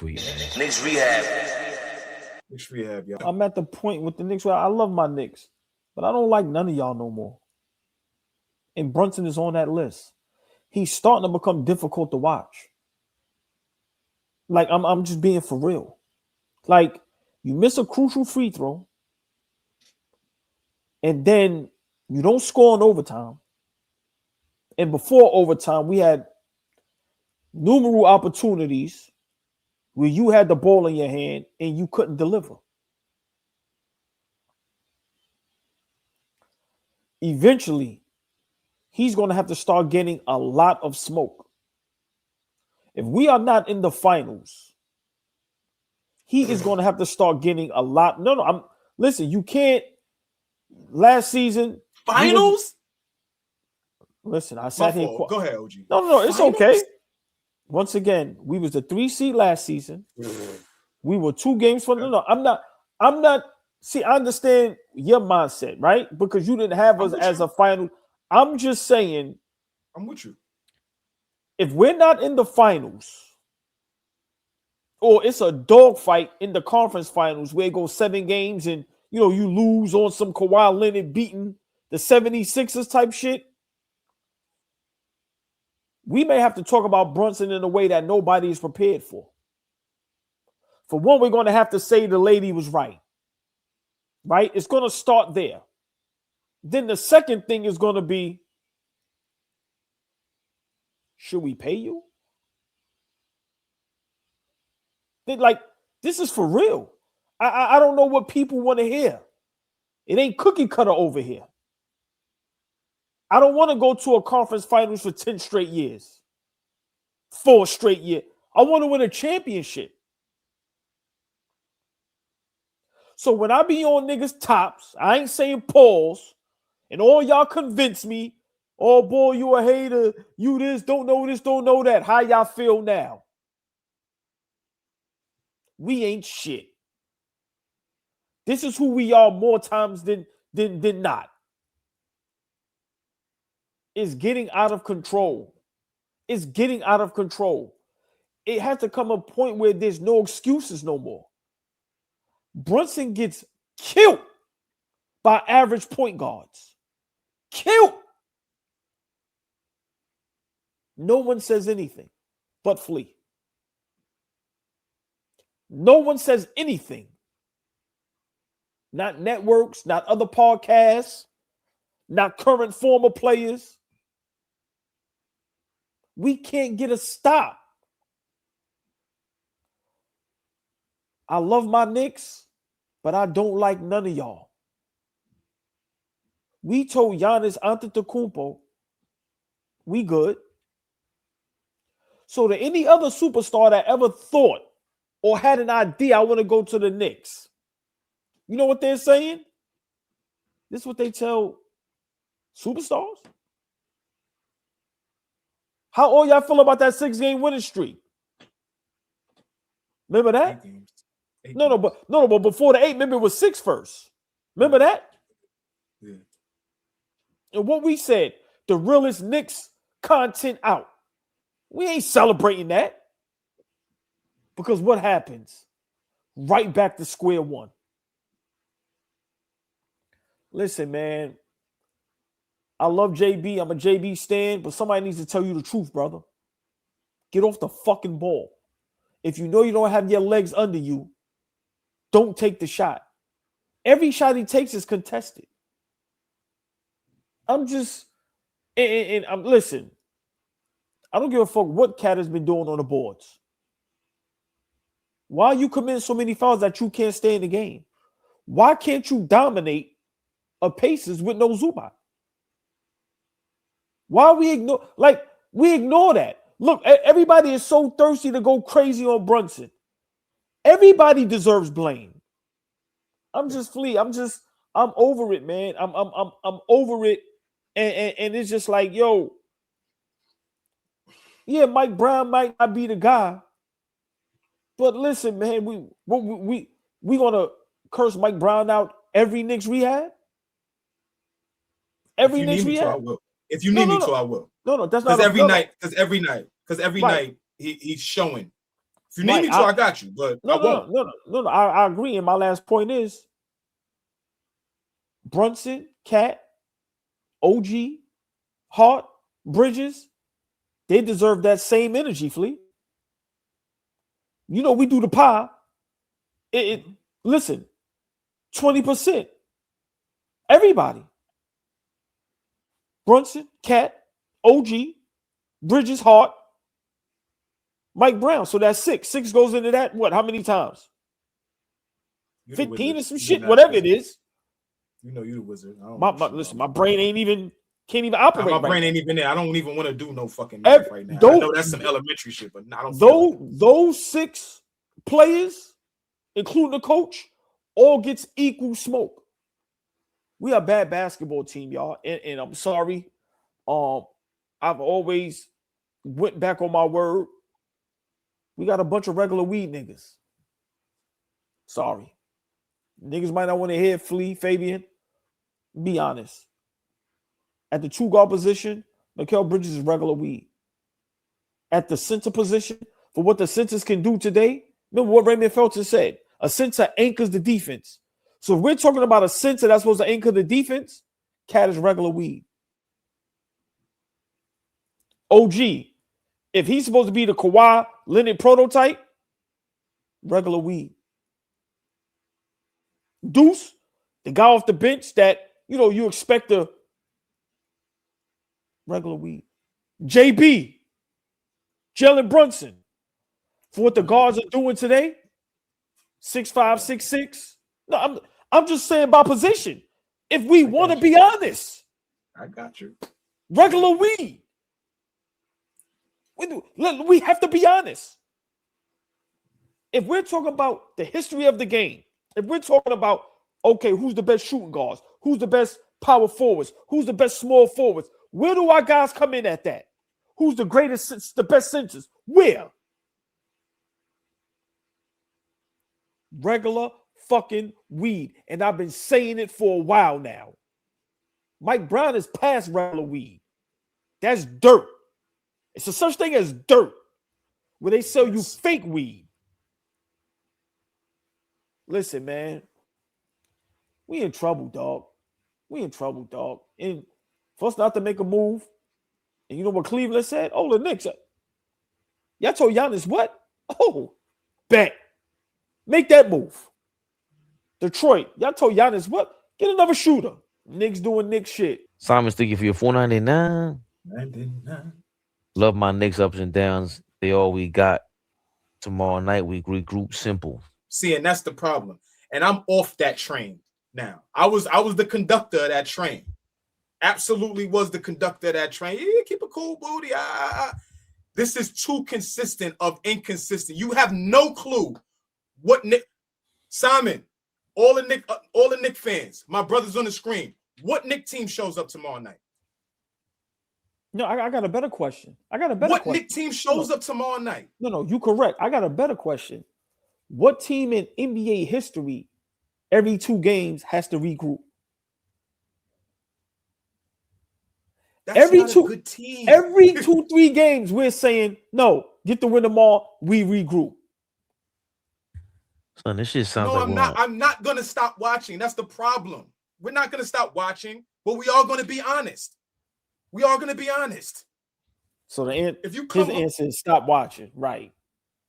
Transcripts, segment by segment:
Sweet, man. Knicks Rehab. Knicks Rehab, y'all. I'm at the point with the Knicks where I love my Knicks, but I don't like none of y'all no more. And Brunson is on that list. He's starting to become difficult to watch. Like, I'm just being for real. Like, you miss a crucial free throw, and then you don't score in overtime. And before overtime, we had numerous opportunities where you had the ball in your hand and you couldn't deliver. Eventually, he's going to have to start getting a lot of smoke. If we are not in the finals, he is going to have to start getting a lot. Listen, you can't. Last season, finals. Listen, I sat here. Go ahead, OG. No, it's finals? Okay. Once again, we was the 3 seed last season. We were 2 games from. No, I'm not. See, I understand your mindset, right? Because you didn't have us as a final. I'm just saying. I'm with you. If we're not in the finals, or it's a dogfight in the conference finals where it goes 7 games and you lose on some Kawhi Leonard beating the 76ers type shit, we may have to talk about Brunson in a way that nobody is prepared for. For one, we're going to have to say the lady was right. Right? It's going to start there. Then the second thing is going to be, should we pay you? This is for real. I don't know what people want to hear. It ain't cookie cutter over here. I don't want to go to a conference finals for 10 straight years. 4 straight years. I want to win a championship. So when I be on niggas' tops, I ain't saying pause, and all y'all convince me, oh boy, you a hater, you this, don't know that. How y'all feel now? We ain't shit. This is who we are more times than not. It's getting out of control. It's getting out of control. It has to come a point where there's no excuses no more. Brunson gets killed by average point guards. Killed. No one says anything but flee. No one says anything. Not networks, not other podcasts, not current former players. We can't get a stop. I love my Knicks, but I don't like none of y'all. We told Giannis Antetokounmpo, we good. So to any other superstar that ever thought or had an idea, I want to go to the Knicks, you know what they're saying? This is what they tell superstars. How all y'all feel about that 6-game winning streak? Remember that? 8 games. But before the 8, remember it was 6 first. Remember that? Yeah. And what we said, the realest Knicks content out. We ain't celebrating that. Because what happens? Right back to square one. Listen, man. I love JB. I'm a JB stan, but somebody needs to tell you the truth, brother. Get off the fucking ball. If you know you don't have your legs under you, don't take the shot. Every shot he takes is contested. Listen, I don't give a fuck what Cat has been doing on the boards. Why are you committing so many fouls that you can't stay in the game? Why can't you dominate a Pacers with no Zubac? Why we ignore that? Look, everybody is so thirsty to go crazy on Brunson. Everybody deserves blame. I'm over it, man. I'm over it. And it's just like, yo, yeah, Mike Brown might not be the guy. But listen, man, we gonna curse Mike Brown out every Knicks rehab? Every Knicks rehab? If you need me to, I will. No, that's not Because every night he's showing. If you need me to, I got you, but I won't. No. I agree. And my last point is Brunson, Cat, OG, Hart, Bridges, they deserve that same energy, Flea. You know, we do the pie. Listen, 20%. Everybody. Brunson, Cat, OG, Bridges, Hart, Mike Brown. So that's 6. 6 goes into that. What? How many times? 15 or some shit, whatever it is. You know you the wizard. Listen, my brain can't even operate. My brain ain't even there. I don't even want to do no fucking math right now. I know that's some elementary shit, but I don't. Those 6 players, including the coach, all gets equal smoke. We are a bad basketball team, y'all, and I'm sorry. I've always went back on my word. We got a bunch of regular weed niggas. Sorry. Niggas might not want to hear Flea, Fabian. Be honest. At the 2 guard position, Mikal Bridges is regular weed. At the center position, for what the centers can do today, remember what Raymond Felton said. A center anchors the defense. So if we're talking about a center that's supposed to anchor the defense, Cat is regular weed. OG, if he's supposed to be the Kawhi Leonard prototype, regular weed. Deuce, the guy off the bench that, you expect the regular weed. JB, Jalen Brunson, for what the guards are doing today, 6'5", 6'6". No, I'm just saying by position. If we want to be honest. I got you. Regular weed. We have to be honest. If we're talking about the history of the game, if we're talking about, okay, who's the best shooting guards? Who's the best power forwards? Who's the best small forwards? Where do our guys come in at that? Who's the greatest, the best centers? Where? Regular fucking weed. And I've been saying it for a while now. Mike Brown is past regular weed. That's dirt. It's a such thing as dirt, where they sell you fake weed. Listen, man. We in trouble, dog. We in trouble, dog. And for us not to make a move, and you know what Cleveland said? Oh, the Knicks. Y'all told Giannis what? Oh, bet. Make that move. Detroit. Y'all told Giannis what? Get another shooter. Knicks doing Knicks shit. Simon Sticky for your $4.99. 99. Love my Knicks ups and downs. They all we got. Tomorrow night we regroup simple. See, and that's the problem. And I'm off that train now. I was the conductor of that train. Absolutely was the conductor of that train. Yeah, keep a cool booty. This is too consistent of inconsistent. You have no clue what Nick Simon, all the Nick fans, my brothers on the screen. What Nick team shows up tomorrow night? No, I got a better question. What Nick team shows up tomorrow night? No, you correct. I got a better question. What team in NBA history every 2 games has to regroup? That's every not two, a good team. Every 2-3 games, we're saying, no, get the win them all, we regroup. Son, this shit sounds like I'm not gonna stop watching. That's the problem. We're not gonna stop watching, but we are gonna be honest. We are gonna be honest. So his answer is stop watching, right?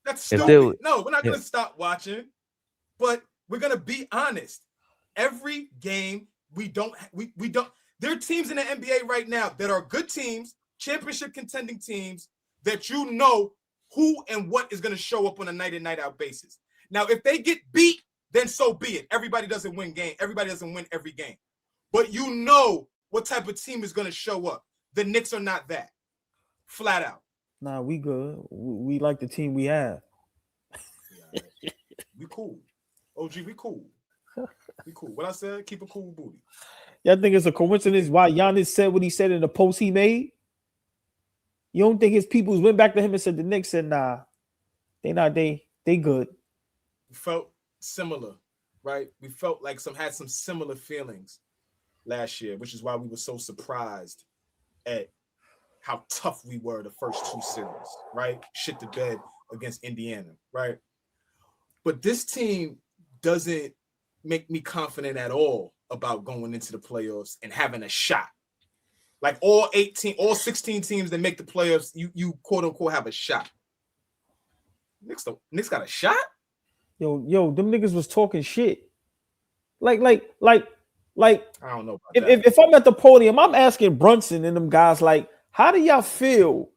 That's stupid. No, we're not gonna stop watching, but we're gonna be honest. Every game we don't. There are teams in the NBA right now that are good teams, championship contending teams that you know who and what is gonna show up on a night in, night out basis. Now, if they get beat, then so be it. Everybody doesn't win every game. But you know what type of team is gonna show up. The Knicks are not that. Flat out. Nah, we good. We like the team we have. Yeah, we cool. OG, we cool. We cool. What I said, keep a cool booty. Y'all think it's a coincidence why Giannis said what he said in the post he made? You don't think his people went back to him and said the Knicks said, nah, they good. We felt similar, right? We felt like had some similar feelings last year, which is why we were so surprised at how tough we were the first 2 series, right? Shit the bed against Indiana, right? But this team doesn't make me confident at all about going into the playoffs and having a shot. Like all 16 teams that make the playoffs, you quote unquote have a shot. Knicks got a shot? Yo, them niggas was talking shit. Like I don't know about that. If I'm at the podium, I'm asking Brunson and them guys, like, how do y'all feel?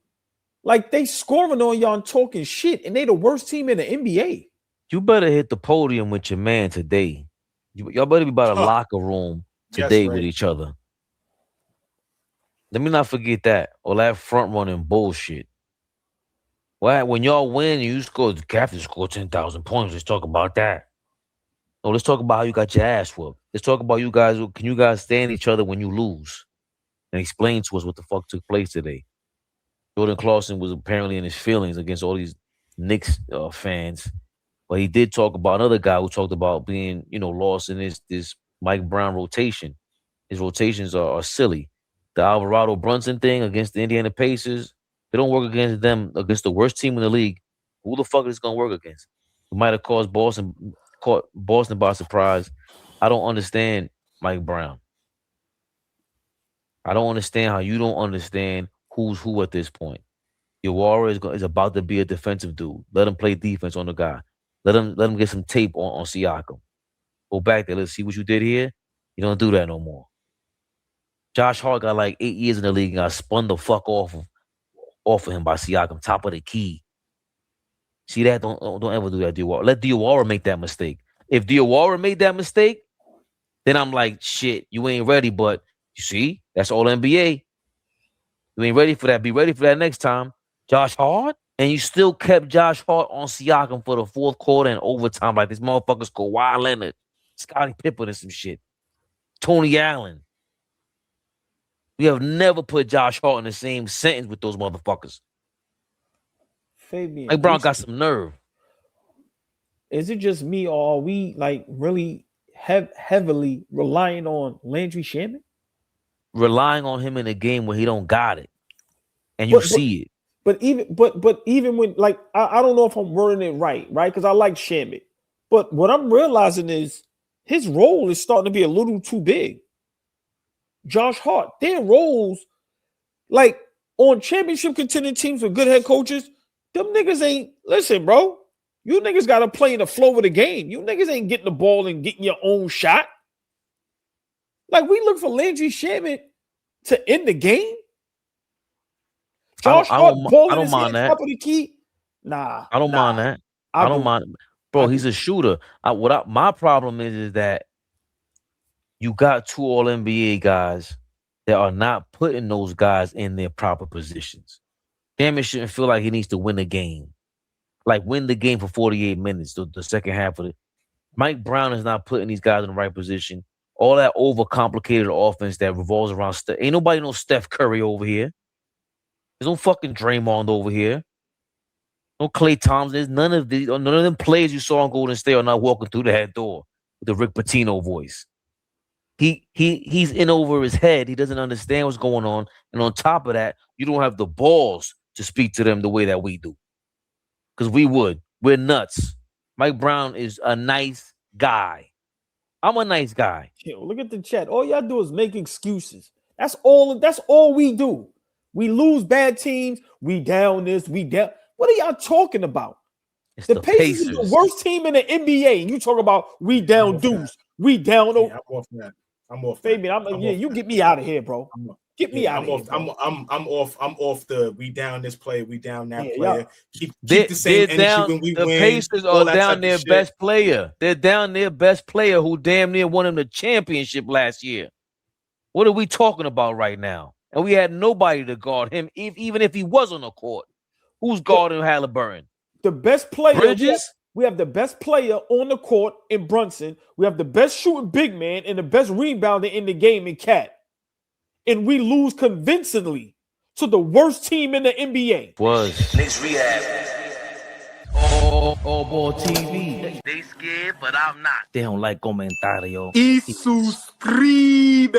Like they scoring on y'all and talking shit, and they the worst team in the NBA. You better hit the podium with your man today. Y'all better be by the locker room today with each other. Let me not forget that. All that front running bullshit. Well, when y'all win, you score, the captain scored 10,000 points. Let's talk about that. No, let's talk about how you got your ass whooped. Let's talk about you guys. Can you guys stand each other when you lose? And explain to us what the fuck took place today. Jordan Clarkson was apparently in his feelings against all these Knicks fans. But he did talk about another guy who talked about being, lost in this Mike Brown rotation. His rotations are silly. The Alvarado Brunson thing against the Indiana Pacers, they don't work against them, against the worst team in the league. Who the fuck is going to work against? It might have caught Boston by surprise. I don't understand Mike Brown. I don't understand how you don't understand who's who at this point. Iwara is about to be a defensive dude. Let him play defense on the guy. Let him get some tape on Siakam. Go back there. Let's see what you did here. You don't do that no more. Josh Hart got like 8 years in the league and got spun the fuck off of him by Siakam, top of the key. See that? Don't ever do that, Diawara. Let Diawara make that mistake. If Diawara made that mistake, then I'm like, shit, you ain't ready. But you see, that's all NBA. You ain't ready for that. Be ready for that next time. Josh Hart? And you still kept Josh Hart on Siakam for the fourth quarter and overtime. Like this motherfuckers Kawhi Leonard, Scottie Pippen and some shit. Tony Allen. We have never put Josh Hart in the same sentence with those motherfuckers. Fabian, Mike Brown got some nerve. Is it just me, or are we like really heavily relying on Landry Shamet? Relying on him in a game where he don't got it, and you see it. But even when, like, I don't know if I'm wording it right? Because I like Shamet, but what I'm realizing is his role is starting to be a little too big. Josh Hart, their roles, like on championship contending teams with good head coaches, them niggas ain't, listen, bro, you niggas got to play in the flow of the game. You niggas ain't getting the ball and getting your own shot. Like, we look for Landry Shamet to end the game. Josh Hart I don't mind that. Top of the key. Nah, I don't mind that. I don't mind, bro. He's a shooter. My problem is that you got two All NBA guys that are not putting those guys in their proper positions. Damn, it shouldn't feel like he needs to win the game, like win the game for 48 minutes. The second half of it, Mike Brown is not putting these guys in the right position. All that overcomplicated offense that revolves around Steph. Ain't nobody no Steph Curry over here. There's no fucking Draymond over here. No Klay Thompson. There's none of them players you saw on Golden State are not walking through that door with the Rick Pitino voice. He's in over his head. He doesn't understand what's going on. And on top of that, you don't have the balls to speak to them the way that we do. Because we would. We're nuts. Mike Brown is a nice guy. I'm a nice guy. Yo, look at the chat. All y'all do is make excuses. That's all we do. We lose bad teams. We down this. We down. What are y'all talking about? It's the Pacers is the worst team in the NBA. And you talk about we down dudes. We down. Yeah, I'm off that. Fabian, you get me out of here, bro. Get me out of here. I'm off the we down this player, we down that player. Keep the same energy when we win. The Pacers are down their best player. They're down their best player who damn near won him the championship last year. What are we talking about right now? And we had nobody to guard him, even if he was on the court. Who's guarding Halliburton? The best player. Bridges? We have the best player on the court in Brunson. We have the best shooting big man and the best rebounder in the game in Cat. And we lose convincingly to the worst team in the NBA. Knicks Rehab. AllBall TV. They scared, but I'm not. They don't like comentario. Y suscribe.